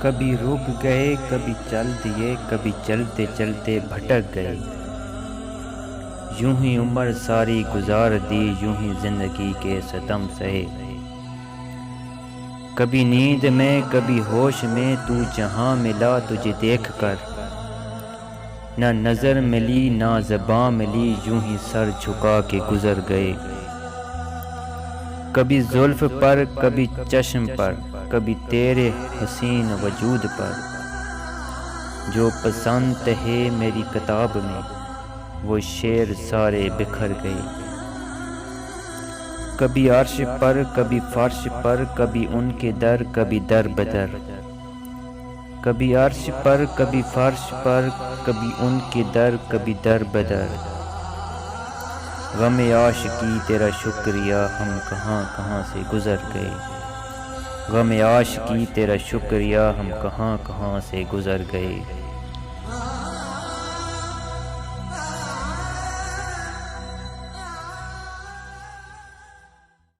کبھی رک گئے کبھی چل دیے، کبھی چلتے چلتے بھٹک گئے، یوں ہی عمر ساری گزار دی، یوں ہی زندگی کے ستم سہے۔ کبھی نیند میں کبھی ہوش میں تو جہاں ملا تجھے دیکھ کر، نہ نظر ملی نہ زباں ملی، یوں ہی سر جھکا کے گزر گئے۔ کبھی زلف پر کبھی چشم پر، کبھی تیرے حسین وجود پر، جو پسند ہے میری کتاب میں وہ شعر سارے بکھر گئے۔ کبھی عرش پر کبھی فرش پر، کبھی ان کے در کبھی در بدر، کبھی عرش پر کبھی فرش پر، کبھی ان کے در کبھی در بدر۔ غم عاشقی تیرا شکریہ ہم کہاں کہاں سے گزر گئے، غم عاشقی تیرا شکریہ ہم کہاں کہاں سے گزر گئے۔